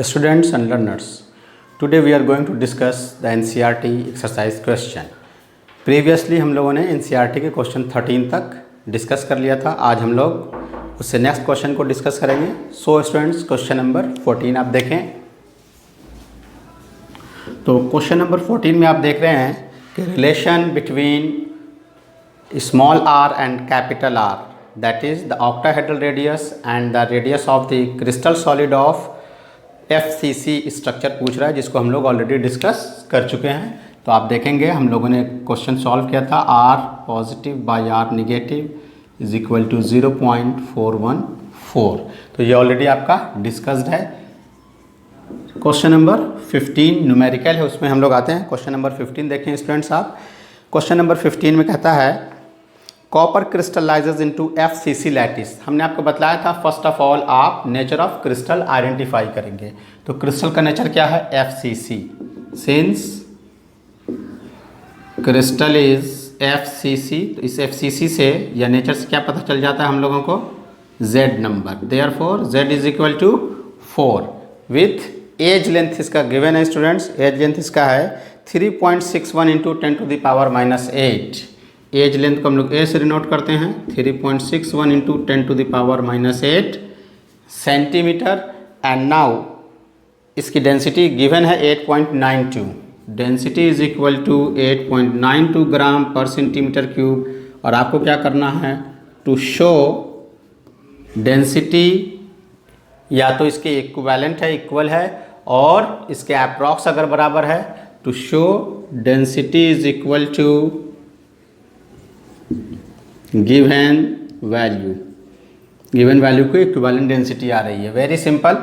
Students and learners, today we are going to discuss the NCERT exercise question. Previously हम लोगों ने NCERT के question 13 तक discuss कर लिया था. आज हम लोग उससे नेक्स्ट क्वेश्चन को डिस्कस करेंगे. सो स्टूडेंट्स, क्वेश्चन नंबर 14 आप देखें. तो क्वेश्चन नंबर 14 में आप देख रहे हैं कि relation between small r and capital R, that is the octahedral radius and the radius of the crystal solid of FCC structure पूछ रहा है, जिसको हम लोग ऑलरेडी डिस्कस कर चुके हैं. तो आप देखेंगे हम लोगों ने क्वेश्चन सॉल्व किया था. R positive by R negative is equal to 0.414. तो ये ऑलरेडी आपका डिस्कस्ड है. क्वेश्चन नंबर 15 न्यूमेरिकल है, उसमें हम लोग आते हैं. क्वेश्चन नंबर 15 देखें स्टूडेंट्स आप. क्वेश्चन नंबर 15 में कहता है copper crystallises into FCC lattice. हमने आपको बताया था फर्स्ट ऑफ ऑल आप नेचर ऑफ क्रिस्टल आइडेंटिफाई करेंगे. तो क्रिस्टल का नेचर क्या है? FCC. Since crystal is FCC, तो इस FCC से या नेचर से क्या पता चल जाता है हम लोगों को? Z नंबर. Therefore Z is equal to 4 with edge length इसका गिवन है स्टूडेंट्स. एज लेंथ इसका है 3.61 into 10 to the power -8. Edge length को हम लोग ए से डिनोट करते हैं. 3.61 into 10 to the power -8 centimetre. And now इसकी डेंसिटी गिवन है 8.92. Density is equal to 8.92 gram per centimetre cube. और आपको क्या करना है? टू शो डेंसिटी या तो इसके इक्विवेलेंट है, इक्वल है, और इसके अप्रॉक्स अगर बराबर है, to show density is equal to given value. Given value को इक्विवेलेंट डेंसिटी आ रही है. Very simple.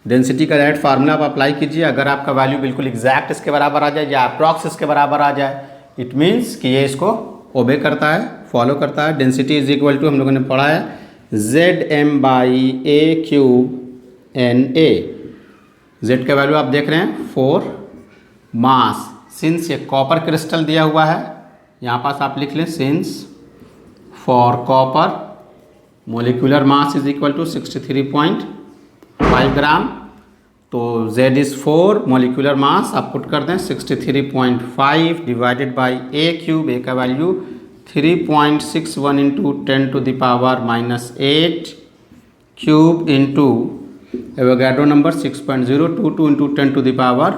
डेंसिटी का डायरेक्ट फार्मूला आप अप्लाई कीजिए. अगर आपका वैल्यू बिल्कुल एग्जैक्ट इसके बराबर आ जाए या अप्रॉक्स इसके बराबर आ जाए, इट मीन्स कि ये इसको ओबे करता है, फॉलो करता है. डेंसिटी इज इक्वल टू हम लोगों ने पढ़ा है Zm by A cube Na. Z का वैल्यू आप देख रहे हैं 4. मास, सिंस ये कॉपर क्रिस्टल दिया हुआ है, यहाँ पास आप लिख लें since for copper molecular mass is equal to 63.5 gram. तो Z इज़ 4, मोलिकुलर मास आप पुट कर दें 63.5 divided by A cube. A का value 3.61 into 10 to the power -8 cube into Avogadro number 6.022 into 10 to the power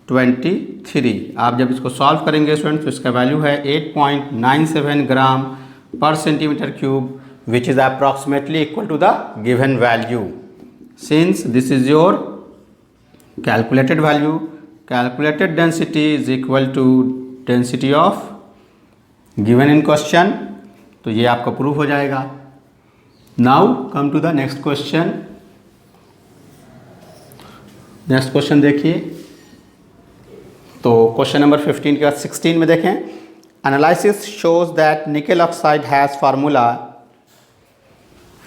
23. आप जब इसको solve करेंगे student तो इसका वैल्यू है 8.97 gram per centimetre cube, which is approximately equal to the given value. Since this is your calculated value, calculated density is equal to density of given in question. तो ये आपका proof हो जाएगा. Now come to the next question. Next question देखिए. तो question number 15 के बाद 16 में देखें. Analysis shows that nickel oxide has formula.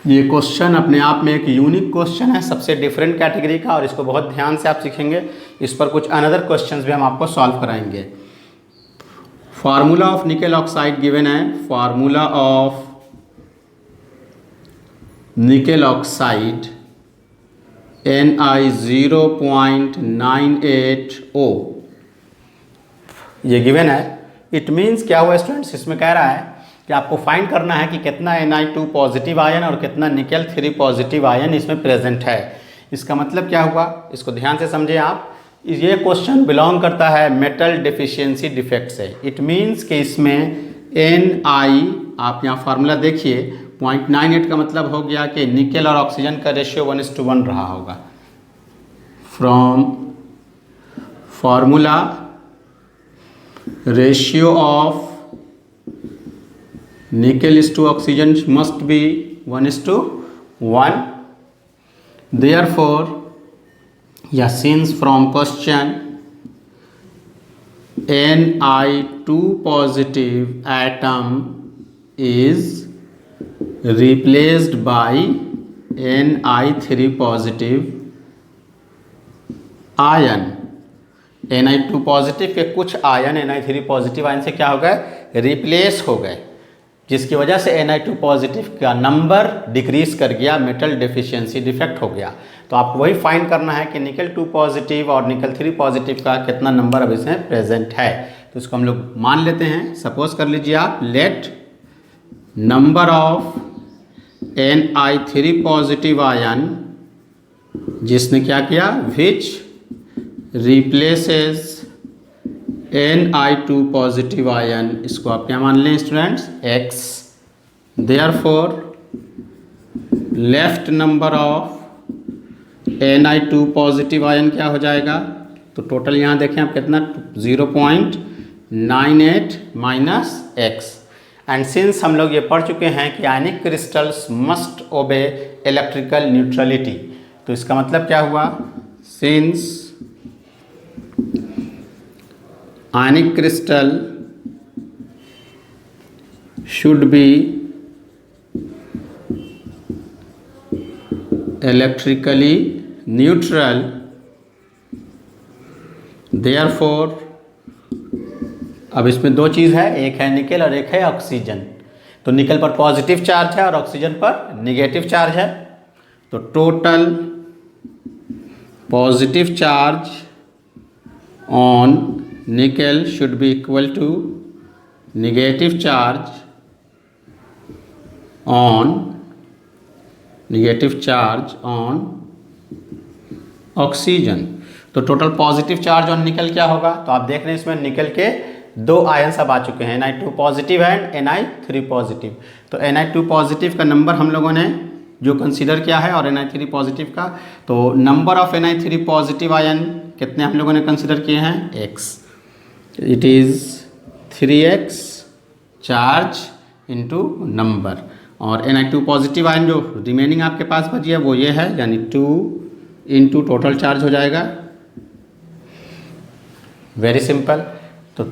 ये क्वेश्चन अपने आप में एक यूनिक क्वेश्चन है, सबसे डिफरेंट कैटेगरी का, और इसको बहुत ध्यान से आप सीखेंगे. इस पर कुछ अनदर क्वेश्चंस भी हम आपको सॉल्व कराएंगे. Formula of nickel oxide given है. Formula of nickel oxide Ni 0.980 ये गिवन है. इट मीन्स क्या हुआ स्टूडेंट्स? इसमें कह रहा है कि आपको फाइंड करना है कि कितना Ni2 पॉजिटिव आयन और कितना निकेल 3 पॉजिटिव आयन इसमें प्रेजेंट है. इसका मतलब क्या हुआ? इसको ध्यान से समझें आप. ये क्वेश्चन बिलोंग करता है मेटल डेफिशिएंसी डिफेक्ट से. इट मीन्स कि इसमें Ni, आप यहाँ फार्मूला देखिए, 0.98 का मतलब हो गया कि निकेल और ऑक्सीजन का रेशियो 1:1 रहा होगा. From formula ratio of nickel is to oxygen must be 1:1. Therefore या since from question Ni2 positive atom is replaced by Ni3 positive ion. Ni2 positive के कुछ आयन Ni3 पॉजिटिव आयन से क्या हो गए? रिप्लेस हो गए. जिसकी वजह से Na2 पॉजिटिव का नंबर डिक्रीज कर गया, मेटल डेफिशिएंसी डिफेक्ट हो गया। तो आपको वही फाइंड करना है कि निकल 2 पॉजिटिव और निकल 3 पॉजिटिव का कितना नंबर अब इसमें प्रेजेंट है। तो इसको हम लोग मान लेते हैं। सपोज कर लीजिए आप, let number of Ni3 positive ion, जिसने क्या किया, विच रिप्लेसेस Ni2 पॉजिटिव आयन, इसको आप क्या मान लें students, X। Therefore left number of Ni2 positive ion क्या हो जाएगा, तो टोटल यहाँ देखें आप कितना, 0.98 माइनस एक्स। एंड सिंस हम लोग ये पढ़ चुके हैं कि आयनिक क्रिस्टल्स मस्ट ओबे इलेक्ट्रिकल न्यूट्रलिटी, तो इसका मतलब क्या हुआ, since ionic crystal should be electrically neutral, therefore, अब इसमें दो चीज़ है, एक है निकल और एक है ऑक्सीजन। तो निकल पर पॉजिटिव चार्ज है और ऑक्सीजन पर निगेटिव चार्ज है, तो total positive charge on nickel should be equal to negative charge on oxygen. तो total positive charge on nickel क्या होगा, तो आप देख रहे हैं इसमें निकल के दो आयन्स अब आ चुके हैं, Ni2 positive and Ni3 positive. तो Ni2 पॉजिटिव का नंबर हम लोगों ने जो कंसीडर किया है और Ni3 पॉजिटिव का, तो number of Ni3 positive ion कितने हम लोगों ने कंसीडर किए हैं, X। It is 3x charge into number, और Ni2 पॉजिटिव आयन जो रिमेनिंग आपके पास बची है वो ये है, यानी 2 इंटू टोटल चार्ज हो जाएगा। Very simple. तो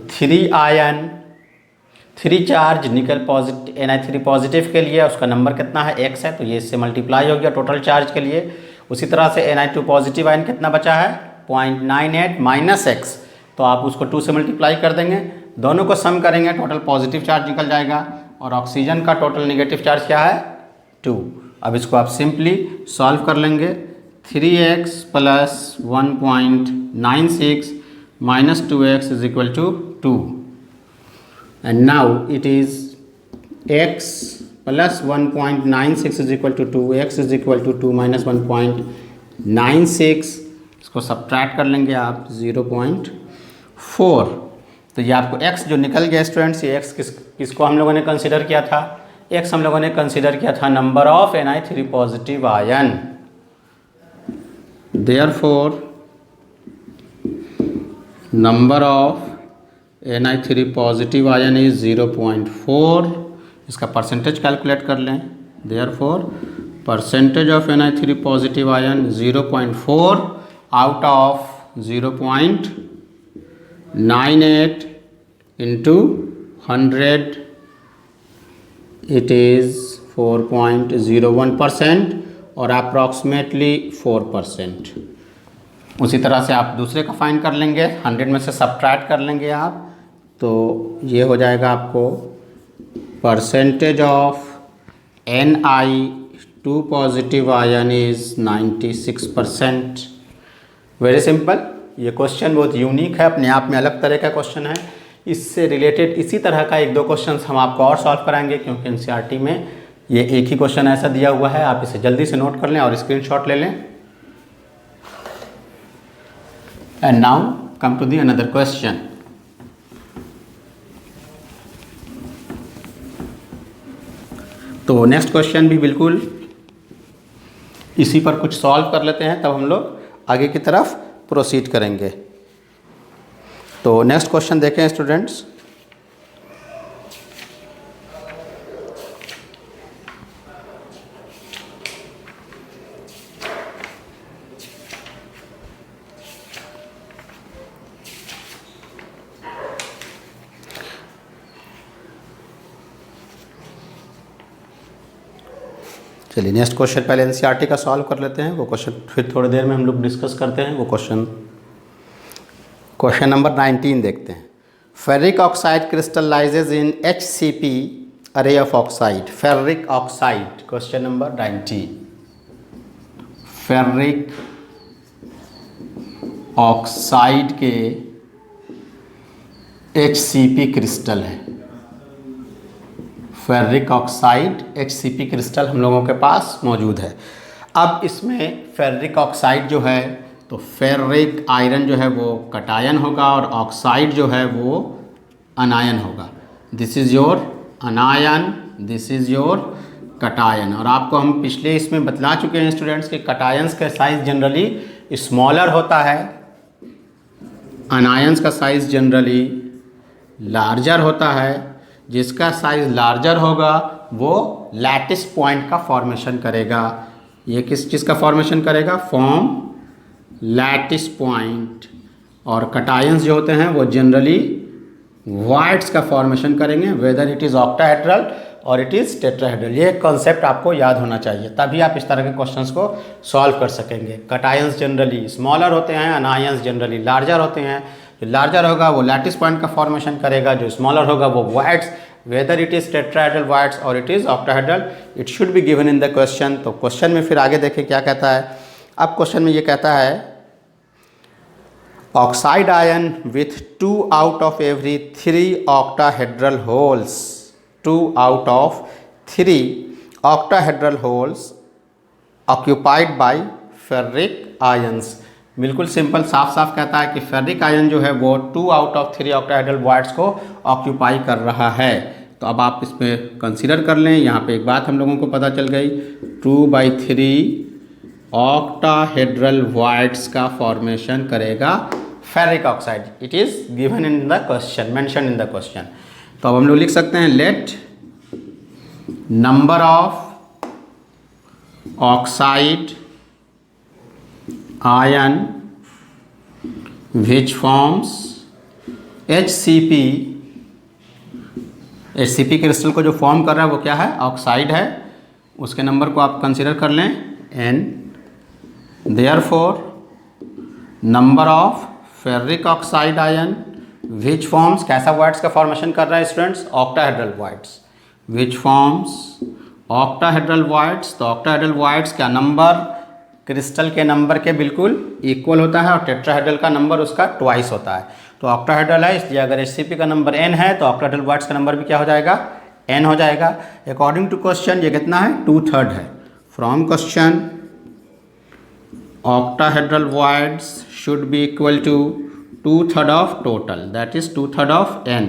3 चार्ज निकल पॉजिटिव Ni3 पॉजिटिव के लिए उसका नंबर कितना है, x है, तो ये इससे मल्टीप्लाई हो गया टोटल चार्ज के लिए। उसी तरह से Ni2 पॉजिटिव आयन कितना बचा है, 0.98 माइनस x, तो आप उसको 2 से मल्टीप्लाई कर देंगे, दोनों को सम करेंगे, टोटल पॉजिटिव चार्ज निकल जाएगा। और ऑक्सीजन का टोटल नेगेटिव चार्ज क्या है, 2। अब इसको आप सिंपली सॉल्व कर लेंगे, 3x plus 1.96 minus 2x is equal to 2, and now it is x plus 1.96 is equal to 2, x is equal to 2 minus 1.96, इसको सब्ट्रैक्ट कर लेंगे आप 0.4। तो ये आपको x जो निकल गया स्टूडेंट्स, ये x किसको हम लोगों ने कंसीडर किया था, x हम लोगों ने कंसीडर किया था number of Ni3 positive ion. Therefore number of Ni3 positive ion is 0.4, इसका परसेंटेज कैलकुलेट कर लें। Therefore percentage of Ni3 positive ion 0.4 out of 0.98 into 100, it is 4.01% और अप्रॉक्सीमेटली 4%। उसी तरह से आप दूसरे का फाइंड कर लेंगे, 100 में से सब्ट्रैक्ट कर लेंगे आप, तो ये हो जाएगा आपको percentage of Ni2 positive ion is 96%। Very simple. ये क्वेश्चन बहुत यूनिक है, अपने आप में अलग तरह का क्वेश्चन है। इससे रिलेटेड इसी तरह का 1-2 क्वेश्चन हम आपको और सॉल्व कराएंगे, क्योंकि NCERT में ये एक ही क्वेश्चन ऐसा दिया हुआ है। आप इसे जल्दी से नोट कर लें और स्क्रीनशॉट ले लें। And now come to the another question. तो नेक्स्ट क्वेश्चन भी बिल्कुल इसी पर कुछ सॉल्व कर लेते हैं, तब हम लोग आगे की तरफ प्रोसीड करेंगे। तो नेक्स्ट क्वेश्चन देखें स्टूडेंट्स। चलिए नेक्स्ट क्वेश्चन पहले NCERT का सॉल्व कर लेते हैं, वो क्वेश्चन फिर थोड़ी देर में हम लोग डिस्कस करते हैं। वो क्वेश्चन नंबर 19 देखते हैं। फेरिक ऑक्साइड क्रिस्टलाइजेज इन HCP अरे of oxide. Ferric oxide, question number 19। Ferric oxide के HCP क्रिस्टल है। फेरिक ऑक्साइड HCP क्रिस्टल हम लोगों के पास मौजूद है। अब इसमें फेरिक ऑक्साइड जो है, तो फेरिक आयरन जो है वो कटायन होगा और ऑक्साइड जो है वो अनायन होगा। This is your अनायन, this is your cation. और आपको हम पिछले इसमें बतला चुके हैं स्टूडेंट्स कि कटायंस का साइज़ जनरली स्मॉलर होता है, अनायंस का साइज़ जनरली लार्जर होता है। जिसका साइज़ लार्जर होगा वो लैटिस पॉइंट का फॉर्मेशन करेगा। ये किस चीज़ का फॉर्मेशन करेगा? Form lattice point. और कटायंस जो होते हैं वो जनरली वाइट्स का फॉर्मेशन करेंगे, वेदर इट इज़ ऑक्टाहेड्रल और इट इज़ टेट्राहेड्रल। ये कॉन्सेप्ट आपको याद होना चाहिए, तभी आप इस तरह के क्वेश्चंस को सॉल्व कर सकेंगे। कटायंस जनरली स्मॉलर होते हैं, अनायंस जनरली लार्जर होते हैं। जो लार्जर होगा वो लैटिस पॉइंट का फॉर्मेशन करेगा, जो स्मॉलर होगा वो voids, whether it is tetrahedral voids और it is octahedral. It should be given in the question. तो क्वेश्चन में फिर आगे देखें क्या कहता है। अब क्वेश्चन में ये कहता है oxide ion with 2 out of every 3 octahedral holes, 2 out of 3 octahedral holes occupied by ferric ions। बिल्कुल सिंपल साफ साफ कहता है कि फेरिक आयन जो है वो 2 out of 3 octahedral voids को ऑक्यूपाई कर रहा है। तो अब आप इसमें कंसीडर कर लें। यहाँ पे एक बात हम लोगों को पता चल गई, 2/3 ऑक्टाहेड्रल voids का फॉर्मेशन करेगा ferric oxide. It is given in the question, mention in the question. तो अब हम लोग लिख सकते हैं let number of oxide ion which forms HCP। HCP crystal को जो फॉर्म कर रहा है वो क्या है? ऑक्साइड है। उसके नंबर को आप कंसीडर कर लें n। Therefore number of ferric oxide ion which forms, कैसा वाइट्स का फॉर्मेशन कर रहा है students? Octahedral voids. Which forms octahedral voids. तो ऑक्टाहेड्रल वाइट्स का नंबर क्रिस्टल के नंबर के बिल्कुल इक्वल होता है और टेट्राहेड्रल का नंबर उसका ट्वाइस होता है। तो ऑक्टाहेड्रल है, इसलिए अगर HCP का नंबर n है तो ऑक्टाहेड्रल वाइट्स का नंबर भी क्या हो जाएगा? n हो जाएगा। अकॉर्डिंग टू क्वेश्चन ये कितना है? 2/3 है। From question octahedral voids should be equal to 2/3 of total, that is 2/3 of n।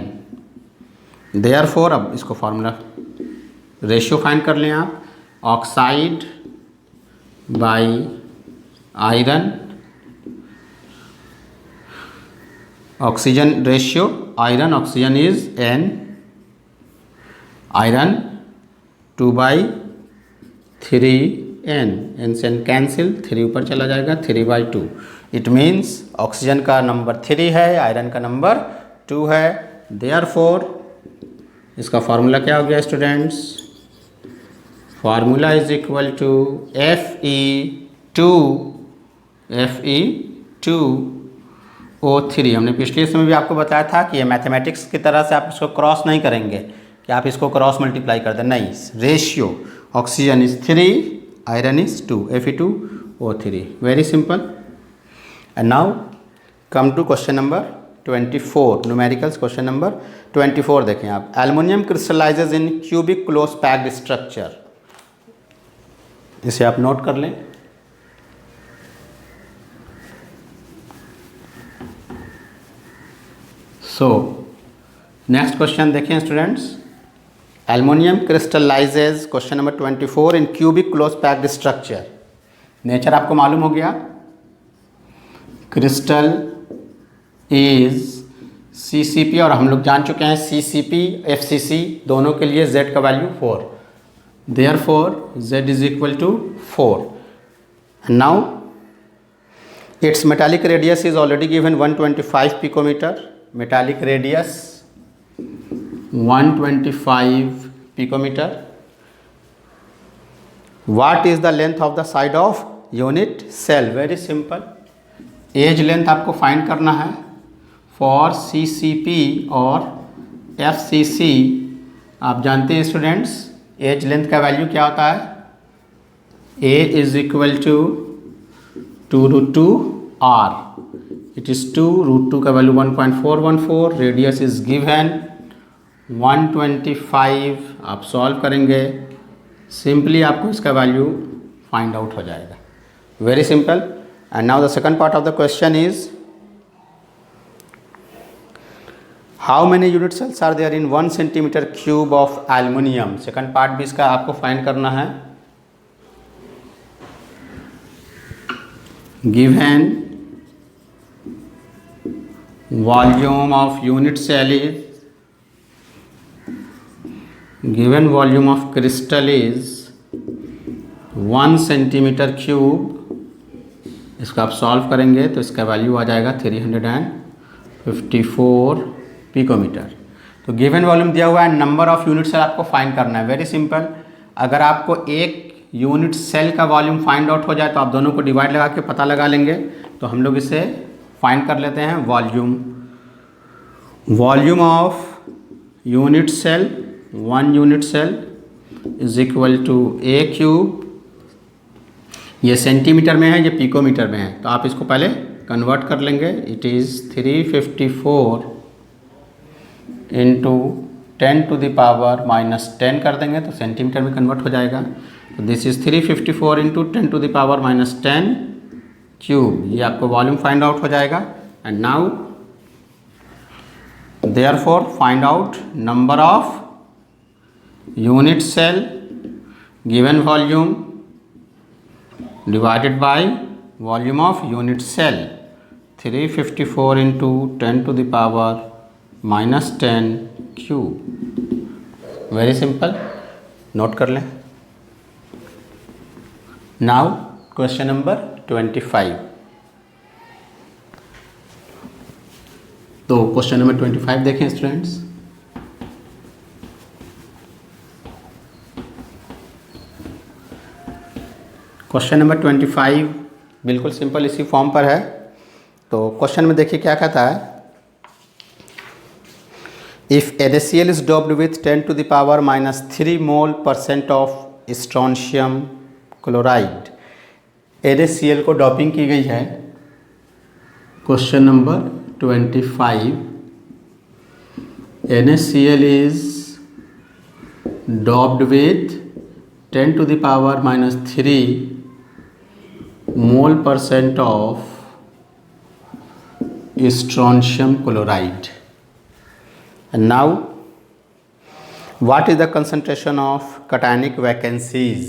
therefore अब इसको फार्मूला रेशियो फाइंड कर लें आप, oxide by iron, oxygen ratio, iron oxygen is n, iron 2/3 n से n कैंसिल, 3 ऊपर चला जाएगा, 3/2। It means oxygen का नंबर 3 है, आयरन का नंबर 2 है। देयरफॉर इसका फार्मूला क्या हो गया students? Formula is equal to Fe2O3। हमने पिछले समय भी आपको बताया था कि ये मैथमेटिक्स की तरह से आप इसको क्रॉस नहीं करेंगे कि आप इसको क्रॉस मल्टीप्लाई कर दें, नहीं। Ratio oxygen is 3, iron is 2, Fe2O3, very simple। and now come to question number 24, numericals question number 24 देखें आप। Aluminium crystallises in cubic close packed structure, इसे आप नोट कर लें। सो नेक्स्ट क्वेश्चन देखें students. Aluminium crystallises, question number 24, in cubic close packed structure. Nature आपको मालूम हो गया, क्रिस्टल इज CCP और हम लोग जान चुके हैं CCP FCC दोनों के लिए Z का value 4, therefore Z is equal to 4। Now its metallic radius is already given 125 picometre. Metallic radius 125 picometer। What is the length of the side of unit cell? Very simple, edge length आपको find करना है for CCP और FCC। आप जानते हैं students edge length का value क्या होता है? A is equal to 2√2 r, it is 2√2 का वैल्यू 1.414, रेडियस इज गिवन 125। आप सॉल्व करेंगे, सिंपली आपको इसका वैल्यू फाइंड आउट हो जाएगा। Very simple. And now the second part of the question is how many unit cells are there in 1 centimetre cube of aluminium. Second part भी इसका आपको find करना है। Given volume of unit cell is, given volume of crystal is 1 centimetre cube. इसको आप solve करेंगे तो इसका वैल्यू आ जाएगा 354 पिकोमीटर। तो गिवन वॉल्यूम दिया हुआ है, नंबर ऑफ यूनिट सेल आपको फाइंड करना है। Very simple. अगर आपको एक यूनिट सेल का वॉल्यूम फाइंड आउट हो जाए तो आप दोनों को डिवाइड लगा के पता लगा लेंगे। तो हम लोग इसे फाइंड कर लेते हैं। Volume of unit cell, 1 unit cell is equal to A cube. ये सेंटीमीटर में है, ये पिकोमीटर में है, तो आप इसको पहले कन्वर्ट कर लेंगे। इट इज़ 354 इंटू 10⁻⁻10 कर देंगे तो सेंटीमीटर में कन्वर्ट हो जाएगा। तो दिस इज़ 354 इंटू 10⁻⁻10 क्यूब। ये आपको वॉल्यूम फाइंड आउट हो जाएगा। And now therefore find out number of unit cell given volume divided by volume of unit cell। 354 into 10⁻⁻10 cube. Very simple, note कर लें। Now question number 25। तो question number 25 देखें students. Question number 25 बिल्कुल simple इसी form पर है। तो question में देखिए क्या कहता है। If NaCl is doped with 10⁻³ mole% of strontium chloride. NaCl को डोपिंग की गई है। Question number 25, NaCl is doped with 10⁻³ mole% of strontium chloride। And now what is the concentration of cationic vacancies।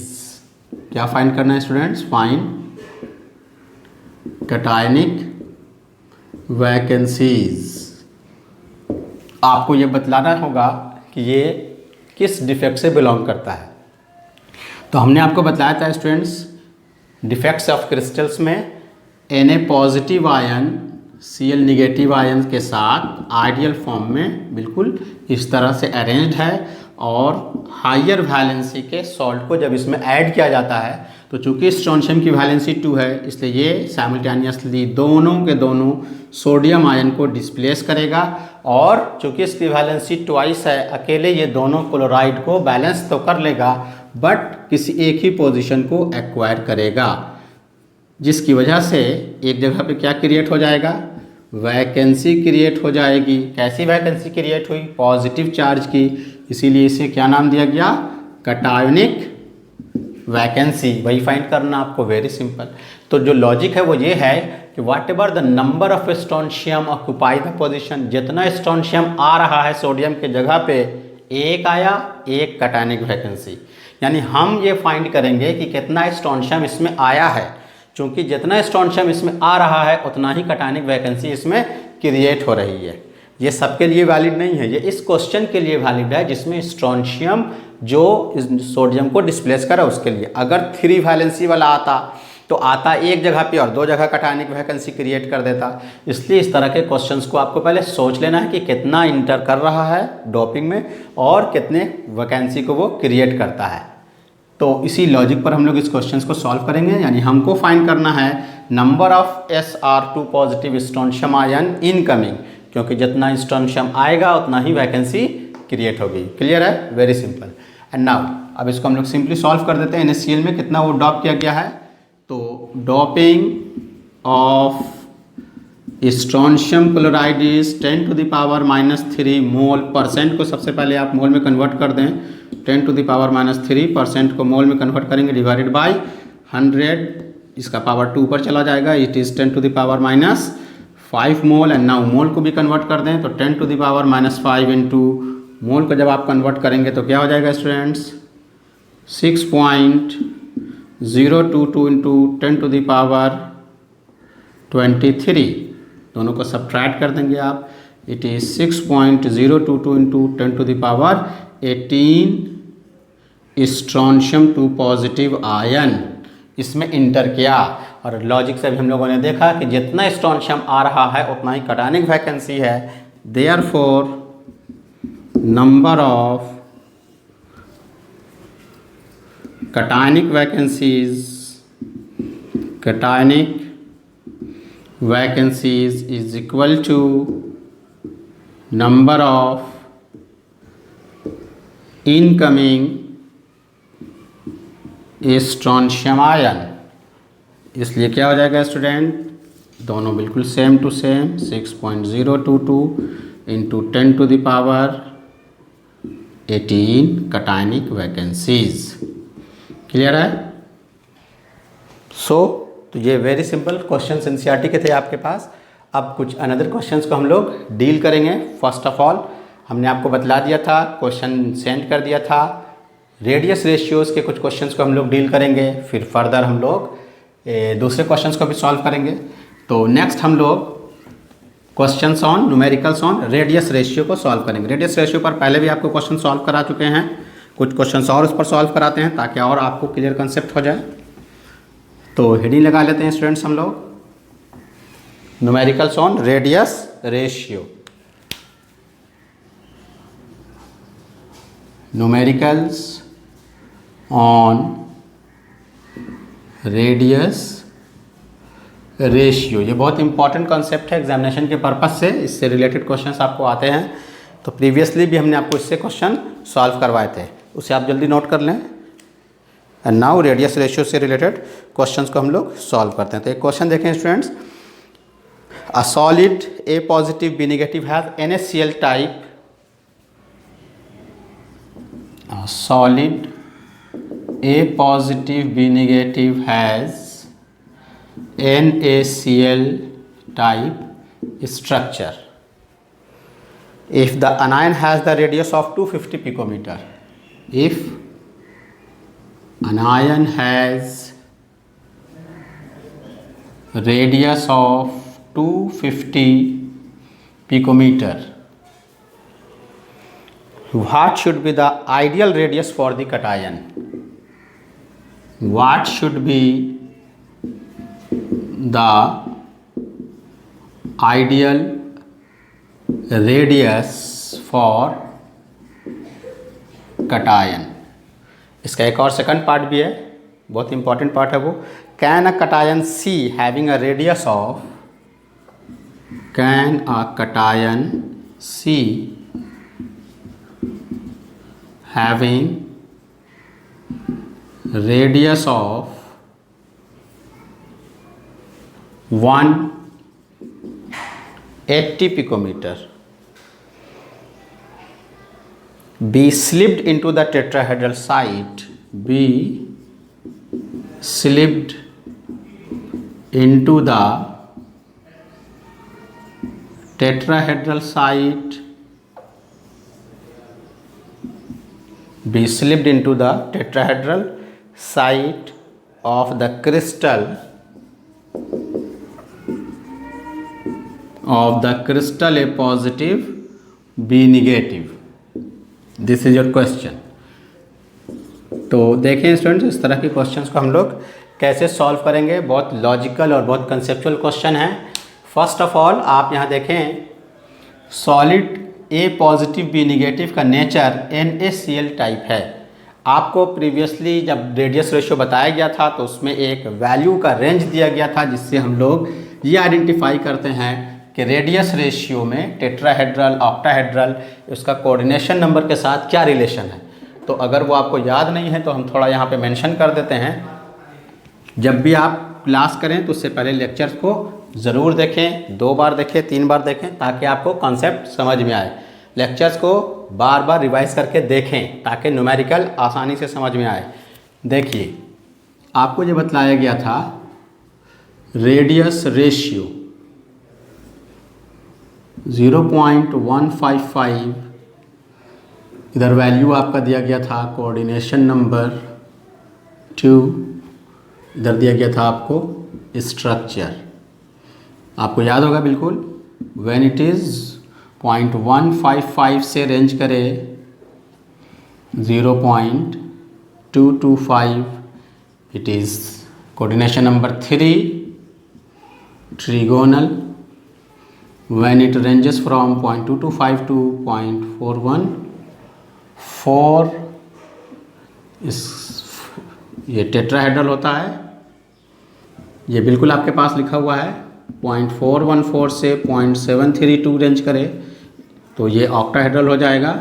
क्या फाइंड करना है students? Find cationic vacancies। आपको ये बतलाना होगा कि ये किस डिफेक्ट से बिलोंग करता है। तो हमने आपको बताया था स्टूडेंट्स, डिफेक्ट्स ऑफ क्रिस्टल्स में Na positive ion Cl negative ion के साथ आइडियल फॉर्म में बिल्कुल इस तरह से अरेंज्ड है। और हायर वैलेंसी के सॉल्ट को जब इसमें ऐड किया जाता है तो चूंकि स्ट्रोंशियम की वैलेंसी 2 है, इसलिए ये साइमल्टेनियसली दोनों के दोनों सोडियम आयन को डिस्प्लेस करेगा। और चूंकि इसकी वैलेंसी ट्वाइस है, अकेले ये दोनों क्लोराइड को बैलेंस तो कर लेगा बट किसी एक ही पोजीशन को एक्वायर करेगा, जिसकी वजह से एक जगह पे क्या क्रिएट हो जाएगा? वैकेंसी क्रिएट हो जाएगी। कैसी वैकेंसी क्रिएट हुई? पॉजिटिव चार्ज की। इसीलिए इसे क्या नाम दिया गया? Cationic vacancy. वही फाइंड करना आपको। Very simple. तो जो लॉजिक है वो ये है कि whatever the number of strontium occupy the position, जितना स्ट्रोंशियम आ रहा है सोडियम के जगह पे, एक आया, एक कैटायोनिक वैकेंसी। यानी हम ये फाइंड करेंगे कि कितना स्ट्रोंशियम इसमें आया है। चूँकि जितना स्ट्रोंशियम इसमें आ रहा है उतना ही कैटायोनिक वैकेंसी इसमें क्रिएट हो रही है। ये सबके लिए वैलिड नहीं है, ये इस क्वेश्चन के लिए वैलिड है जिसमें स्ट्रोंशियम जो सोडियम को डिस्प्लेस करे उसके लिए। अगर 3 वैलेंसी वाला आता तो आता एक जगह पे और 2 जगह कैटायोनिक वैकेंसी क्रिएट कर देता। इसलिए इस तरह के क्वेश्चंस को आपको पहले सोच लेना है कि कितना इंटर कर रहा है डोपिंग में और कितने वैकेंसी को वो क्रिएट करता है। तो इसी लॉजिक पर हम लोग इस क्वेश्चंस को सॉल्व करेंगे। यानी हमको फाइंड करना है number of Sr2 positive strontium ion incoming, क्योंकि जितना स्ट्रोंशियम आएगा उतना ही वैकेंसी क्रिएट होगी। क्लियर है? Very simple. एंड नाउ अब इसको हम लोग सिंपली सॉल्व कर देते हैं। NaCl में कितना वो डॉप किया गया है। तो doping of strontium chloride is 10⁻³ mole. Percent को सबसे पहले आप मोल में कन्वर्ट कर दें, 10⁻³ परसेंट को मोल में कन्वर्ट करेंगे, डिवाइडेड बाय 100, इसका पावर 2 पर चला जाएगा, it is 10⁻⁵ mole. And now mole को भी कन्वर्ट कर दें तो 10⁻⁵ इंटू मोल को जब आप कन्वर्ट करेंगे तो क्या हो जाएगा स्टूडेंट्स, 6.022 इंटू 10⁻23, दोनों को सब्ट्रैक्ट कर देंगे आप, it is 6.022 into 10⁻18 strontium 2 positive ion इसमें इंटर किया। और लॉजिक से भी हम लोगों ने देखा कि जितना स्ट्रोंशियम आ रहा है उतना ही कटायनिक वैकेंसी है, therefore number of cationic vacancies is equal to number of incoming strontium ion. इसलिए क्या हो जाएगा स्टूडेंट, दोनों बिल्कुल same to same, 6.022 into 10⁻18 cationic vacancies. Clear है? तो ये वेरी सिंपल क्वेश्चन एनसीईआरटी के थे आपके पास। अब कुछ अनदर क्वेश्चंस को हम लोग डील करेंगे। फर्स्ट ऑफ ऑल हमने आपको बतला दिया था, क्वेश्चन सेंड कर दिया था, रेडियस रेशियोज़ के कुछ क्वेश्चंस को हम लोग डील करेंगे, फिर फर्दर हम लोग दूसरे क्वेश्चंस को भी सॉल्व करेंगे। तो नेक्स्ट हम लोग questions on numericals on radius ratio को सॉल्व करेंगे। रेडियस रेशियो पर पहले भी आपको क्वेश्चन सॉल्व करा चुके हैं, कुछ क्वेश्चंस और उस पर सॉल्व कराते हैं ताकि और आपको क्लियर कंसेप्ट हो जाए। तो हेडिंग लगा लेते हैं स्टूडेंट्स हम लोग, numericals on radius ratio. Numericals on radius ratio, ये बहुत इंपॉर्टेंट कॉन्सेप्ट है एग्जामिनेशन के पर्पस से, इससे रिलेटेड क्वेश्चंस आपको आते हैं। तो प्रीवियसली भी हमने आपको इससे क्वेश्चन सॉल्व करवाए थे, उसे आप जल्दी नोट कर लें। एंड नाउ रेडियस रेशियो से रिलेटेड क्वेश्चंस को हम लोग सॉल्व करते हैं। तो एक क्वेश्चन देखें students, a solid A positive B negative has NaCl type, a solid A positive B negative has NaCl type structure if the anion has the radius of 250 picometer. If anion has radius of 250 picometer, what should be the ideal radius for the cation? What should be the ideal radius for cation? इसका एक और second part भी है, बहुत important part है वो। Can a cation C having a radius of, can a cation C having radius of 180 picometer be slipped into the tetrahedral site, be slipped into the tetrahedral site, be slipped into the tetrahedral site of the crystal A positive B negative. This is your question. तो देखें students, इस तरह के questions को हम लोग कैसे solve करेंगे। बहुत लॉजिकल और बहुत कंसेप्चुअल क्वेश्चन है। फर्स्ट ऑफ ऑल आप यहाँ देखें, solid A positive B negative का नेचर NaCl टाइप है। आपको प्रीवियसली जब रेडियस रेशियो बताया गया था तो उसमें एक वैल्यू का रेंज दिया गया था, जिससे हम लोग ये आइडेंटिफाई करते हैं कि रेडियस रेशियो में टेट्राहेड्रल, ऑक्टाहेड्रल, उसका कोऑर्डिनेशन नंबर के साथ क्या रिलेशन है। तो अगर वो आपको याद नहीं है तो हम थोड़ा यहाँ पे मेंशन कर देते हैं। जब भी आप क्लास करें तो उससे पहले लेक्चर्स को ज़रूर देखें, 2 बार देखें, 3 बार देखें, ताकि आपको कॉन्सेप्ट समझ में आए। लेक्चर्स को बार बार रिवाइज करके देखें ताकि न्यूमेरिकल आसानी से समझ में आए। देखिए, आपको जो बतलाया गया था रेडियस रेशियो 0.155, इधर वैल्यू आपका दिया गया था कोऑर्डिनेशन नंबर 2, इधर दिया गया था आपको स्ट्रक्चर। आपको याद होगा बिल्कुल, व्हेन इट इज़ 0.155 से रेंज करे 0.225, it is coordination number 3 trigonal. When it ranges from 0.225 to 0.414, इस ये टेट्राहेड्रल होता है। ये बिल्कुल आपके पास लिखा हुआ है। 0.414 से 0.732 रेंज करे तो ये ऑक्टाहेड्रल हो जाएगा।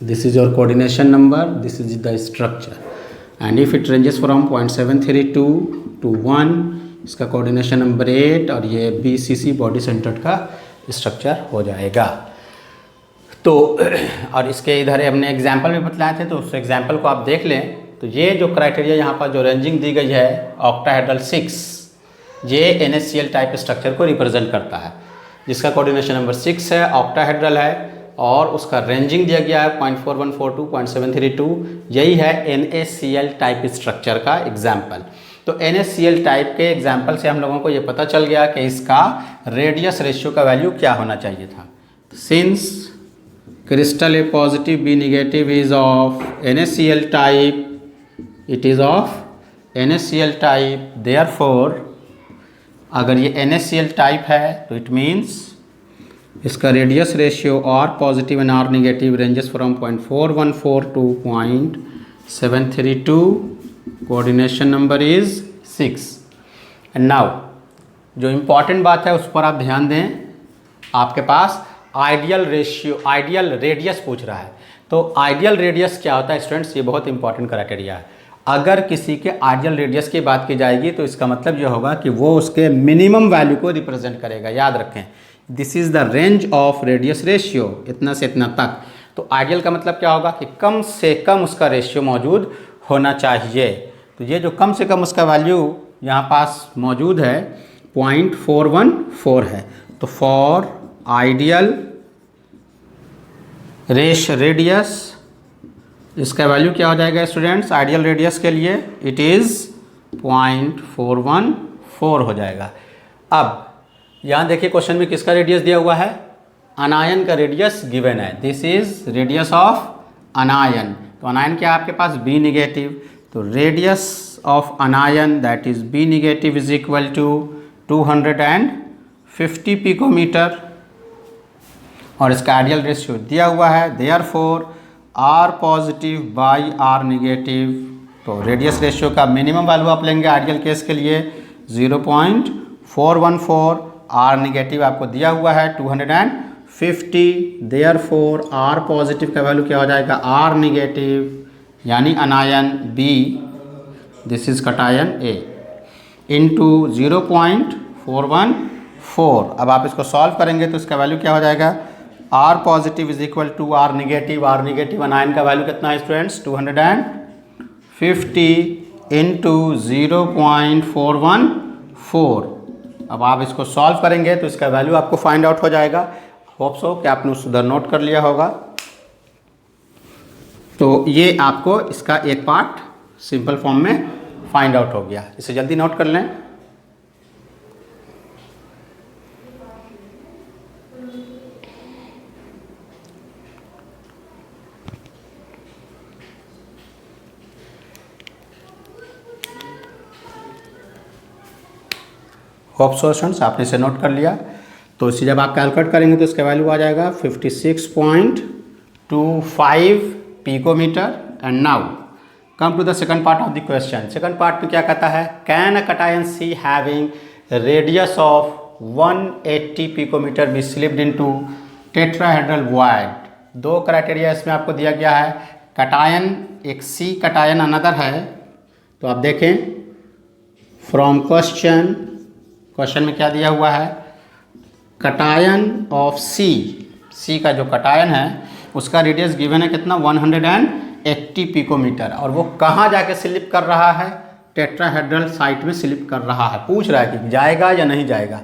This is your coordination number, this is the structure. And if it ranges from 0.732 to 1, इसका कोऑर्डिनेशन नंबर 8 और ये BCC बॉडी सेंटर्ड का स्ट्रक्चर हो जाएगा। तो और इसके इधर हमने एग्जाम्पल भी बतलाए थे, तो उस एग्जाम्पल को आप देख लें। तो ये जो क्राइटेरिया यहाँ पर जो रेंजिंग दी गई है ऑक्टाहेड्रल 6, ये NaCl टाइप स्ट्रक्चर को रिप्रेजेंट करता है, जिसका कोऑर्डिनेशन नंबर 6 है, ऑक्टाहेड्रल है और उसका रेंजिंग दिया गया है 0.4142 to 0.732। यही है NaCl टाइप स्ट्रक्चर का एग्जाम्पल। तो NaCl टाइप के एग्जाम्पल से हम लोगों को ये पता चल गया कि इसका रेडियस रेशियो का वैल्यू क्या होना चाहिए था। Since crystal A positive B negative is of NaCl type, it is of NaCl type, therefore अगर ये NaCl टाइप है तो इट मीन्स इसका radius ratio R positive and R negative ranges from 0.414 to 0.732, coordination number is 6। And now जो important बात है उस पर आप ध्यान दें। आपके पास आइडियल रेशियो, आइडियल रेडियस पूछ रहा है। तो आइडियल रेडियस क्या होता है स्टूडेंट्स, ये बहुत इंपॉर्टेंट क्राइटेरिया है। अगर किसी के आइडियल रेडियस की बात की जाएगी तो इसका मतलब यह होगा कि वो उसके मिनिमम वैल्यू को रिप्रेजेंट करेगा। याद रखें, this is the range of radius ratio, इतना से इतना तक। तो आइडियल का मतलब क्या होगा कि कम से कम उसका रेशियो मौजूद होना चाहिए। तो ये जो कम से कम उसका वैल्यू यहाँ पास मौजूद है 0.414 है। तो फॉर आइडियल रेडियस इसका वैल्यू क्या हो जाएगा स्टूडेंट्स, आइडियल रेडियस के लिए इट इज़ 0.414 हो जाएगा। अब यहाँ देखिए क्वेश्चन में किसका रेडियस दिया हुआ है, अनायन का रेडियस गिवन है। This is radius of anion. तो अनायन क्या है आपके पास, B नेगेटिव। तो radius of anion that is B negative is equal to 250 picometre और इसका आइडियल रेशियो दिया हुआ है। Therefore R positive by R negative, तो रेडियस रेशियो का मिनिमम वैल्यू आप लेंगे आइडियल केस के लिए 0.414, R नेगेटिव आपको दिया हुआ है 250। देयरफॉर R पॉजिटिव का वैल्यू क्या हो जाएगा, R नेगेटिव यानी अनायन B, this is cation A into 0.414। अब आप इसको सॉल्व करेंगे तो इसका वैल्यू क्या हो जाएगा, R positive is equal to R negative. R negative anion का वैल्यू कितना है स्टूडेंट्स, 250 इंटू 0.414। अब आप इसको सॉल्व करेंगे तो इसका वैल्यू आपको फाइंड आउट हो जाएगा। होप सो कि आपने उधर नोट कर लिया होगा। तो ये आपको इसका एक पार्ट सिंपल फॉर्म में फाइंड आउट हो गया, इसे जल्दी नोट कर लें। होप सो स्टूडेंट्स आपने इसे नोट कर लिया। तो इसे जब आप कैलकुलेट करेंगे तो इसका वैल्यू आ जाएगा 56.25 picometre. And now come to the second part of the question. Second part में क्या कहता है, can a cation C having radius of 180 picometre be slipped into tetrahedral void. दो क्राइटेरिया इसमें आपको दिया गया है, कटायन एक सी कटायन अनदर है। तो आप देखें फ्रॉम क्वेश्चन, क्वेश्चन में क्या दिया हुआ है, कटायन ऑफ सी का जो कटायन है उसका रेडियस गिवन है कितना 180 पिकोमीटर, और वो कहाँ जाके स्लिप कर रहा है, टेट्राहेड्रल साइट में स्लिप कर रहा है। पूछ रहा है कि जाएगा या नहीं जाएगा,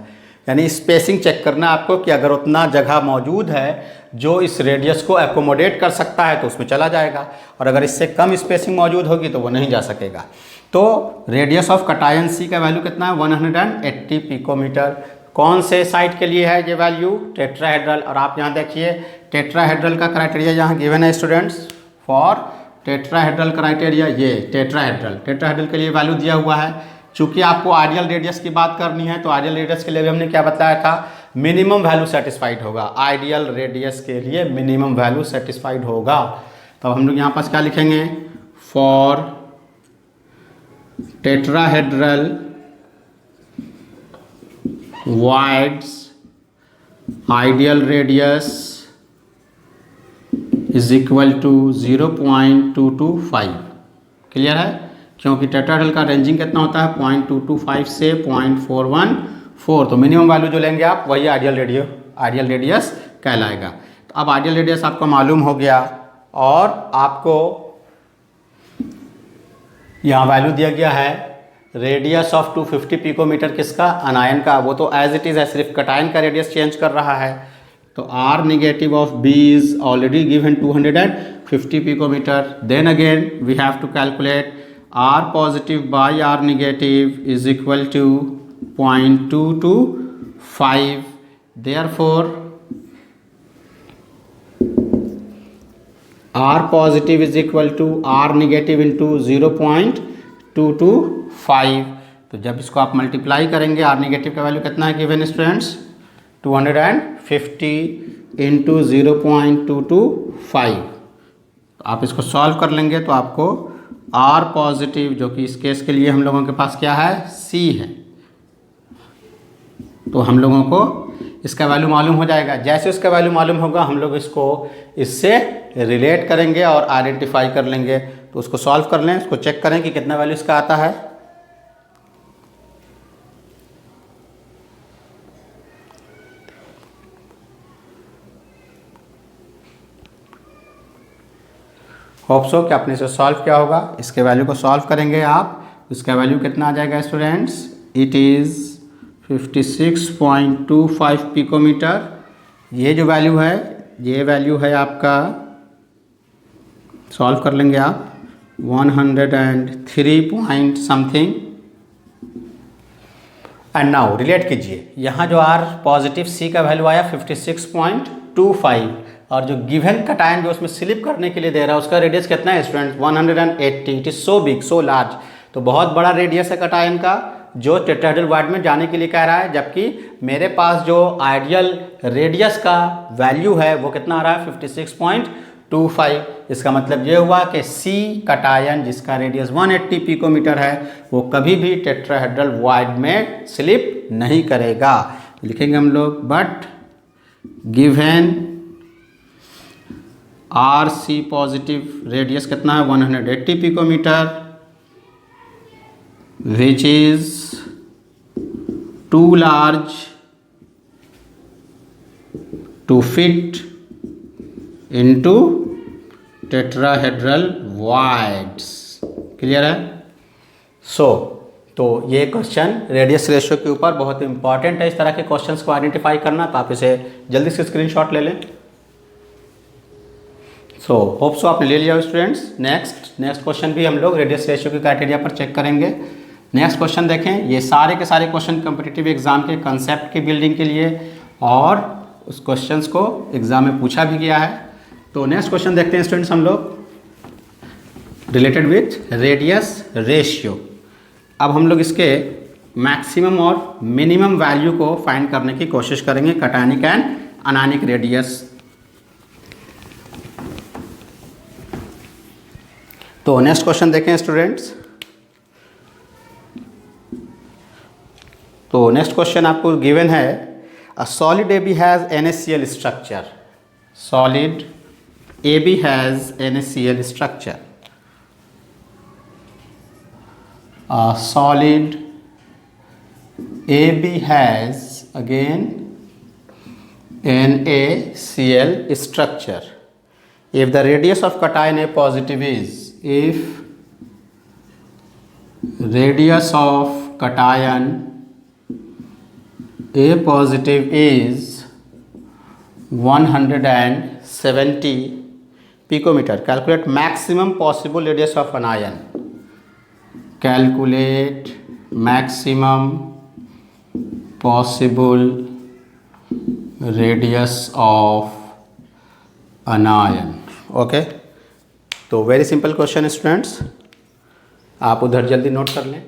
यानी स्पेसिंग चेक करना है आपको कि अगर उतना जगह मौजूद है जो इस रेडियस को एकोमोडेट कर सकता है तो उसमें चला जाएगा, और अगर इससे कम स्पेसिंग मौजूद होगी तो वो नहीं जा सकेगा। तो रेडियस ऑफ कटायन सी का वैल्यू कितना है 180 पिकोमीटर। कौन से साइट के लिए है ये वैल्यू, टेट्राहेड्रल। और आप यहाँ देखिए टेट्राहेड्रल का क्राइटेरिया यहाँ गिवन है स्टूडेंट्स, फॉर टेट्राहेड्रल क्राइटेरिया, ये टेट्राहेड्रल के लिए वैल्यू दिया हुआ है। चूंकि आपको आइडियल रेडियस की बात करनी है तो आइडियल रेडियस के लिए भी हमने क्या बताया था, मिनिमम वैल्यू सेटिस्फाइड होगा, आइडियल रेडियस के लिए मिनिमम वैल्यू सेटिस्फाइड होगा। तो हम लोग यहाँ पास क्या लिखेंगे, for tetrahedral voids ideal radius is equal to 0.225। Clear है, क्योंकि टेट्राहेड्रल का रेंजिंग कितना होता है 0.225 से 0.414, तो मिनिमम वैल्यू जो लेंगे आप वही आइडियल रेडियस कहलाएगा। तो अब आइडियल रेडियस आपको मालूम हो गया, और आपको यहाँ वैल्यू दिया गया है रेडियस ऑफ 250 पिकोमीटर, किसका, अनायन का, वो तो एज इट इज़ है, सिर्फ कटायन का रेडियस चेंज कर रहा है। तो R negative of B is already given 250 picometre. Then again we have to calculate R positive by R negative is equal to 0.225। Therefore R positive is equal to R negative into 0.225। तो जब इसको आप multiply करेंगे, R negative का value कितना है given students 250 into 0.225। तो आप इसको सॉल्व कर लेंगे तो आपको R पॉजिटिव, जो कि इस केस के लिए हम लोगों के पास क्या है C है, तो हम लोगों को इसका वैल्यू मालूम हो जाएगा। जैसे इसका वैल्यू मालूम होगा हम लोग इसको इससे रिलेट करेंगे और आइडेंटिफाई कर लेंगे। तो उसको सॉल्व कर लें, इसको चेक करें कि कितना वैल्यू इसका आता है। होप सो कि आपने इसे सॉल्व किया होगा। इसके वैल्यू को सॉल्व करेंगे आप, इसका वैल्यू कितना आ जाएगा स्टूडेंट्स, इट इज़ 56.25 पिकोमीटर। ये जो वैल्यू है, ये वैल्यू है आपका, सॉल्व कर लेंगे आप 103 point something. And now relate कीजिए, यहाँ जो आर पॉजिटिव सी का वैल्यू आया 56.25, और जो गिवन कटायन जो उसमें स्लिप करने के लिए दे रहा है उसका रेडियस कितना है students 180। It is so big, so large, तो बहुत बड़ा रेडियस है कटायन का जो टेट्राहेड्रल वाइड में जाने के लिए कह रहा है, जबकि मेरे पास जो आइडियल रेडियस का वैल्यू है वो कितना आ रहा है 56.25। इसका मतलब ये हुआ कि सी कटायन जिसका रेडियस 180 पिकोमीटर है वो कभी भी टेट्राहेड्रल वाइड में स्लिप नहीं करेगा। लिखेंगे हम लोग, but given R C positive radius कितना है 180 picometre, which is too large to fit into tetrahedral voids। Clear है। तो ये क्वेश्चन रेडियस रेशियो के ऊपर बहुत इंपॉर्टेंट है। इस तरह के क्वेश्चंस को आइडेंटिफाई करना, तो आप इसे जल्दी से स्क्रीनशॉट ले लें। होप सो आपने ले लिया स्टूडेंट्स। नेक्स्ट क्वेश्चन भी हम लोग रेडियस रेशियो के क्राइटेरिया पर चेक करेंगे। नेक्स्ट क्वेश्चन देखें, ये सारे के सारे क्वेश्चन कॉम्पिटिटिव एग्जाम के कंसेप्ट की बिल्डिंग के लिए, और उस क्वेश्चंस को एग्जाम में पूछा भी गया है। तो नेक्स्ट क्वेश्चन देखते हैं स्टूडेंट्स हम लोग रिलेटेड विथ रेडियस रेशियो। अब हम लोग इसके मैक्सिमम और मिनिमम वैल्यू को फाइंड करने की कोशिश करेंगे कटायनिक एंड अनायनिक रेडियस। तो नेक्स्ट क्वेश्चन देखें स्टूडेंट्स। तो नेक्स्ट क्वेश्चन आपको गिवन है, a solid AB has NaCl structure. Solid AB has NaCl structure. A solid AB has again NaCl structure. If the radius of cation A positive is, if radius of cation A positive is 170 picometer, calculate maximum possible radius of an ion. Calculate maximum possible radius of an ion. Okay, तो very simple question students, आप उधर जल्दी note कर लें।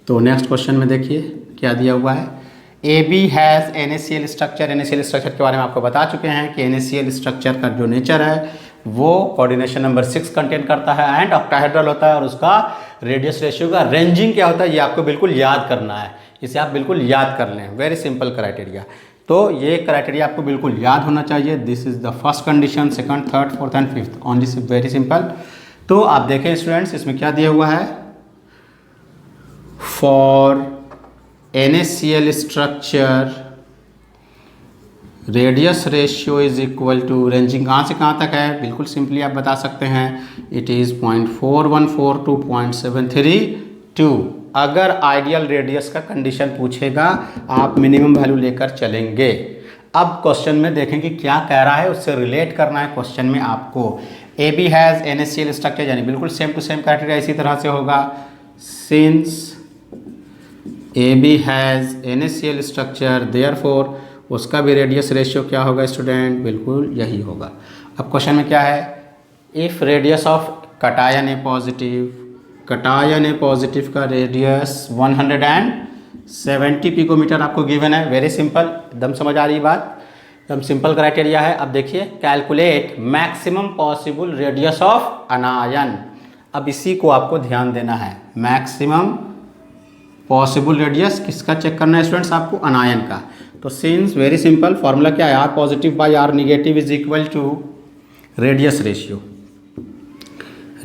तो next question में देखिए क्या दिया हुआ है। AB has NaCl structure. NaCl structure के बारे में आपको बता चुके हैं कि NaCl स्ट्रक्चर का जो नेचर है वो कोऑर्डिनेशन नंबर 6 कंटेन करता है एंड ऑक्टाहेड्रल होता है, और उसका रेडियस रेशियो का रेंजिंग क्या होता है ये आपको बिल्कुल याद करना है। इसे आप बिल्कुल याद कर लें, वेरी सिंपल क्राइटेरिया। तो ये क्राइटेरिया आपको बिल्कुल याद होना चाहिए। This is the first condition, second, third, fourth and fifth, only very simple. तो आप देखें स्टूडेंट्स, इसमें क्या दिया हुआ है, for NaCl structure radius ratio is equal to, ranging कहाँ से कहाँ तक है, बिल्कुल सिंपली आप बता सकते हैं, इट इज़ 0.414 टू 0.732। अगर आइडियल रेडियस का कंडीशन पूछेगा आप मिनिमम वैल्यू लेकर चलेंगे। अब क्वेश्चन में देखें कि क्या कह रहा है, उससे रिलेट करना है क्वेश्चन में आपको। AB हैज़ NaCl स्ट्रक्चर, यानी बिल्कुल सेम टू सेम क्राइटेरिया इसी तरह से होगा। Since AB has NaCl structure, therefore उसका भी रेडियस रेशियो क्या होगा स्टूडेंट, बिल्कुल यही होगा। अब क्वेश्चन में क्या है, if radius of cation A positive, cation A positive का रेडियस 170 पिकोमीटर आपको गिवन है। वेरी सिंपल, एकदम समझ आ रही बात, एकदम सिंपल क्राइटेरिया है। अब देखिए, calculate maximum possible radius of अनायन। अब इसी को आपको ध्यान देना है, मैक्सिमम पॉसिबल रेडियस किसका चेक करना है स्टूडेंट्स आपको, अनायन का। तो सिंस वेरी सिंपल, फॉर्मूला क्या है, R positive by R negative is equal to radius ratio,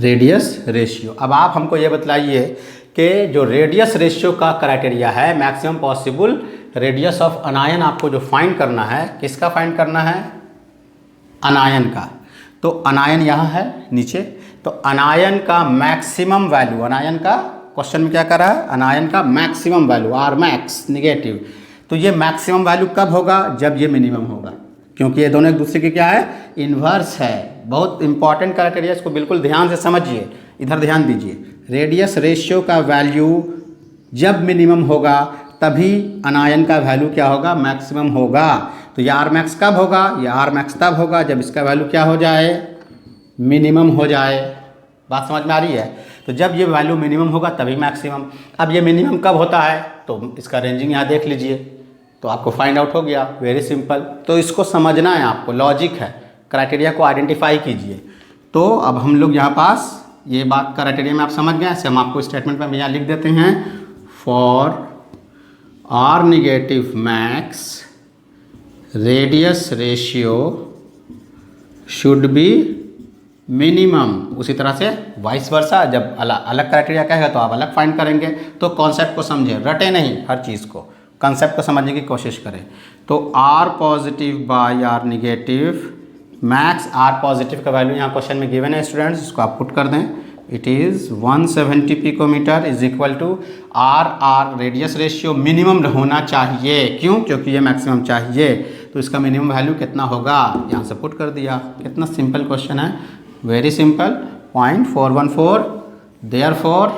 radius ratio. अब आप हमको ये बताइए कि जो रेडियस रेशियो का क्राइटेरिया है, maximum possible radius of anion आपको जो फाइंड करना है, किसका फाइंड करना है, अनायन का। तो अनायन यहाँ है नीचे, तो अनायन का मैक्सिमम वैल्यू, अनायन का क्वेश्चन में क्या कर रहा है, अनायन का maximum value R max negative. तो ये मैक्सिमम वैल्यू कब होगा, जब ये मिनिमम होगा, क्योंकि ये दोनों एक दूसरे के क्या है, इन्वर्स है। बहुत इंपॉर्टेंट क्राइटेरिया, इसको बिल्कुल ध्यान से समझिए, इधर ध्यान दीजिए। रेडियस रेशियो का वैल्यू जब मिनिमम होगा तभी अनायन का वैल्यू क्या होगा, मैक्सिमम होगा। तो ये आर मैक्स कब होगा, ये आर मैक्स तब होगा जब इसका वैल्यू क्या हो जाए, मिनिमम हो जाए। बात समझ में आ रही है। तो जब ये वैल्यू मिनिमम होगा तभी मैक्सिमम। अब ये मिनिमम कब होता है, तो इसका रेंजिंग यहाँ देख लीजिए, तो आपको फाइंड आउट हो गया, वेरी सिंपल। तो इसको समझना है आपको, लॉजिक है, क्राइटेरिया को आइडेंटिफाई कीजिए। तो अब हम लोग यहाँ पास ये बात क्राइटेरिया में आप समझ गए, ऐसे हम आपको स्टेटमेंट में यहाँ लिख देते हैं, for R negative max radius ratio should be minimum. उसी तरह से वाइस वर्सा, जब अलग क्राइटेरिया कहेगा तो आप अलग फाइंड करेंगे। तो कॉन्सेप्ट को समझें, रटे नहीं हर चीज़ को, कंसेप्ट को समझने की कोशिश करें। तो R positive by R negative max, R positive का वैल्यू यहाँ क्वेश्चन में गिवन है स्टूडेंट्स, इसको आप पुट कर दें, it is 170 picometre is equal to R radius ratio minimum होना चाहिए। क्यों, क्योंकि ये मैक्सिमम चाहिए, तो इसका मिनिमम वैल्यू कितना होगा, यहाँ से पुट कर दिया। कितना सिंपल क्वेश्चन है, वेरी सिंपल, 0.414। देयरफॉर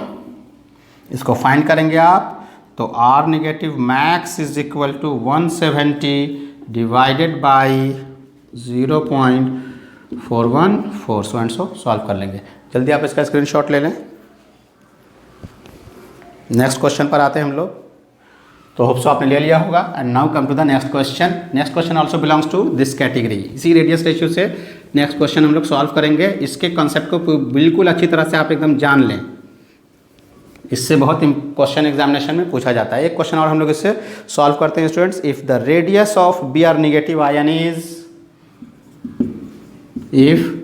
इसको फाइंड करेंगे आप, तो R negative max is equal to 170 divided by 0.414, so and so solve कर लेंगे। जल्दी आप इसका स्क्रीनशॉट ले लें। नेक्स्ट क्वेश्चन पर आते हैं हम लोग। तो होप सो आपने ले लिया होगा। And now come to the next question. Next question also belongs to this category. इसी रेडियस रेशियो से नेक्स्ट क्वेश्चन हम लोग सॉल्व करेंगे। इसके कॉन्सेप्ट को बिल्कुल अच्छी तरह से आप एकदम जान लें, इससे बहुत क्वेश्चन एग्जामिनेशन में पूछा जाता है। एक क्वेश्चन और हम लोग इससे सॉल्व करते हैं students. If the radius of B R negative ion is, if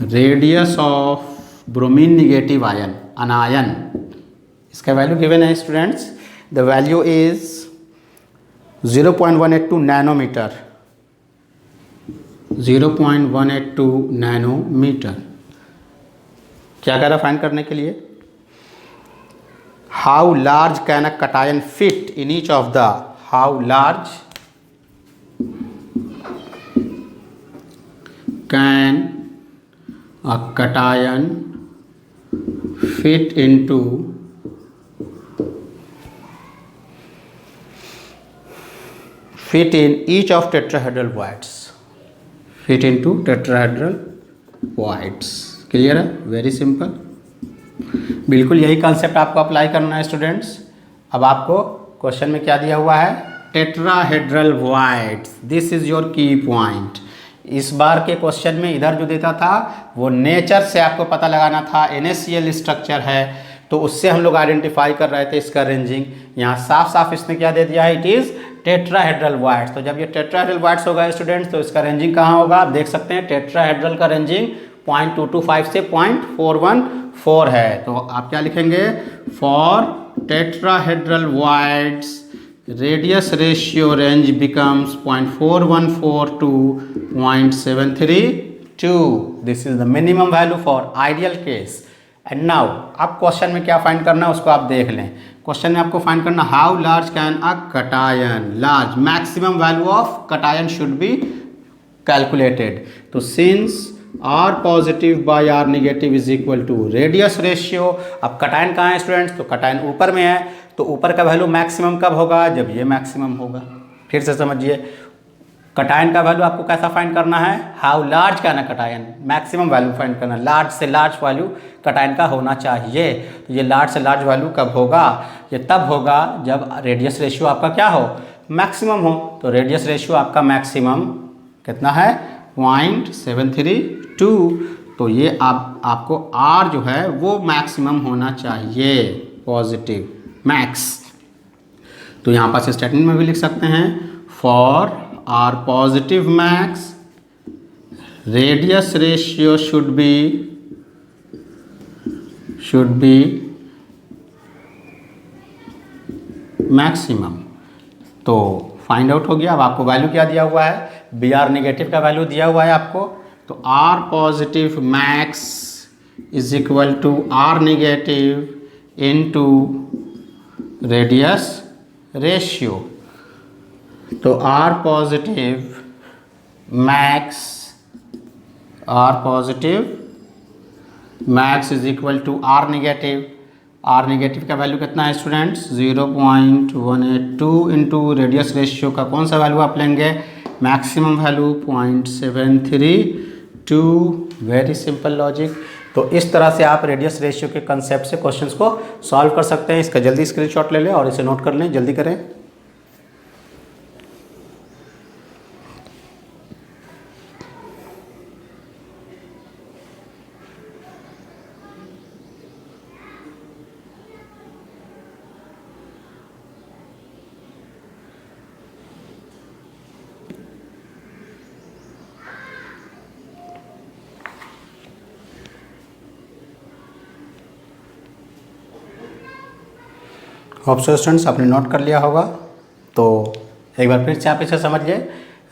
radius of bromine negative ion, anion, इसका वैल्यू गिवन है students, the value is 0.182 nanometre, 0.182 nanometre. क्या कह रहा फाइंड करने के लिए, how large can a cation fit in each of the, how large can a cation fit into fit in each of tetrahedral voids, fit into tetrahedral voids। Clear है, very simple. बिल्कुल यही concept आपको apply करना है students. अब आपको question में क्या दिया हुआ है, tetrahedral voids, this is your की पॉइंट। इस बार के क्वेश्चन में इधर जो देता था वो नेचर से आपको पता लगाना था, NaCl स्ट्रक्चर है तो उससे हम लोग आइडेंटिफाई कर रहे थे इसका रेंजिंग। यहाँ साफ साफ इसने क्या दे दिया है, इट इज़ टेट्राहेड्रल voids। तो जब ये टेट्राहेड्रल voids होगा स्टूडेंट्स तो इसका रेंजिंग कहाँ होगा, आप देख सकते हैं टेट्राहेड्रल का रेंजिंग 0.225 से 0.414 है। तो आप क्या लिखेंगे, for tetrahedral voids radius ratio range becomes 0.414 to 0.732। This is the minimum value for ideal case। And now अब क्वेश्चन में क्या फाइंड करना है उसको आप देख लें। क्वेश्चन में आपको फाइंड करना how large can a cation, large maximum value of cation should be calculated. तो since R positive by R negative is equal to radius ratio. अब कटायन कहाँ है स्टूडेंट्स, तो कटायन ऊपर में है, तो ऊपर का वैल्यू मैक्सिमम कब होगा, जब ये मैक्सिमम होगा। फिर से समझिए, कटायन का वैल्यू आपको कैसा फाइंड करना है, how large can a cation, maximum value find करना, लार्ज से लार्ज वैल्यू कटायन का होना चाहिए। तो ये लार्ज से लार्ज वैल्यू कब होगा, ये तब होगा जब रेडियस रेशियो आपका क्या हो, मैक्सिमम हो। तो रेडियस रेशियो आपका मैक्सिमम कितना है, 0.732। तो ये आपको R जो है वो मैक्सिमम होना चाहिए, पॉजिटिव मैक्स। तो यहाँ पास स्टेटमेंट में भी लिख सकते हैं, for R positive max radius ratio should B maximum. तो फाइंड आउट हो गया। अब आपको वैल्यू क्या दिया हुआ है, Br नेगेटिव का वैल्यू दिया हुआ है आपको। तो R positive max is equal to R negative into radius ratio. तो R positive max is equal to R negative. R negative का वैल्यू कितना है स्टूडेंट्स, 0.182 इंटू रेडियस रेशियो का कौन सा वैल्यू आप लेंगे, maximum value 0.732। Very simple logic. तो इस तरह से आप रेडियस रेशियो के कंसेप्ट से क्वेश्चंस को सॉल्व कर सकते हैं। इसका जल्दी स्क्रीनशॉट ले लें और इसे नोट कर लें, जल्दी करें। होप सो स्टूडेंट्स आपने नोट कर लिया होगा। तो एक बार फिर से आप इसे समझिए,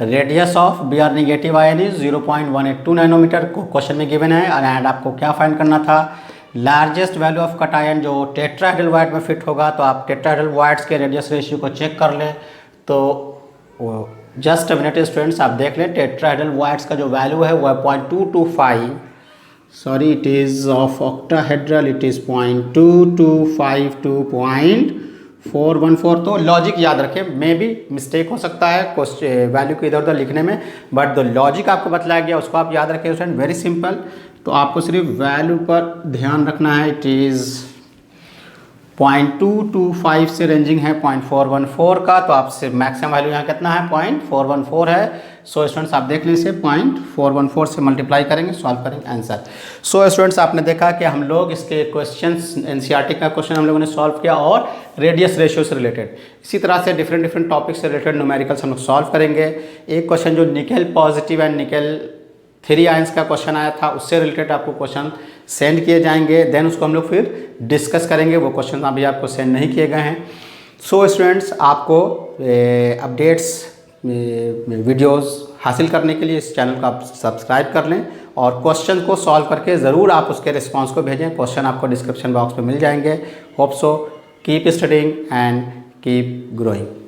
radius of Br negative ion is 0.182 nanometre को क्वेश्चन में गिवन है। एंड आपको क्या फाइंड करना था, लार्जेस्ट वैल्यू ऑफ कटायन जो टेट्राहेड्रल void में फिट होगा। तो आप टेट्राहेड्रल voids के रेडियस रेशियो को चेक कर लें। तो जस्ट अ मिनट स्टूडेंट्स, आप देख लें टेट्राहेड्रल voids का जो वैल्यू है वो है 0.225, sorry it is of octahedral, it is 0.225 to 0.414। तो लॉजिक याद रखें, मे भी मिस्टेक हो सकता है वैल्यू को इधर उधर लिखने में, बट द लॉजिक आपको बताया गया उसको आप याद रखें स्टूडेंट, वेरी सिंपल। तो आपको सिर्फ वैल्यू पर ध्यान रखना है, इट इज़ 0.225 से रेंजिंग है 0.414 का। तो आपसे मैक्सिमम वैल्यू यहाँ कितना है, 0.414 है। सो स्टूडेंट्स आप देख लीजिए, 0.414 से मल्टीप्लाई करेंगे, सॉल्व करेंगे आंसर। सो स्टूडेंट्स आपने देखा कि हम लोग इसके क्वेश्चंस, एनसीईआरटी का क्वेश्चन हम लोगों ने सॉल्व किया और रेडियस रेशियो से रिलेटेड। इसी तरह से डिफरेंट टॉपिक से रिलेटेड न्यूमेरिकल्स हम लोग सॉल्व करेंगे। एक क्वेश्चन जो nickel positive and nickel 3 ions का क्वेश्चन आया था, उससे रिलेटेड आपको क्वेश्चन सेंड किए जाएंगे, देन उसको हम लोग फिर डिस्कस करेंगे। वो क्वेश्चन अभी आपको सेंड नहीं किए गए हैं। सो स्टूडेंट्स, आपको अपडेट्स वीडियोस हासिल करने के लिए इस चैनल को आप सब्सक्राइब कर लें और क्वेश्चन को सॉल्व करके ज़रूर आप उसके रिस्पांस को भेजें। क्वेश्चन आपको डिस्क्रिप्शन बॉक्स में मिल जाएंगे। Hope so, keep studying and keep growing.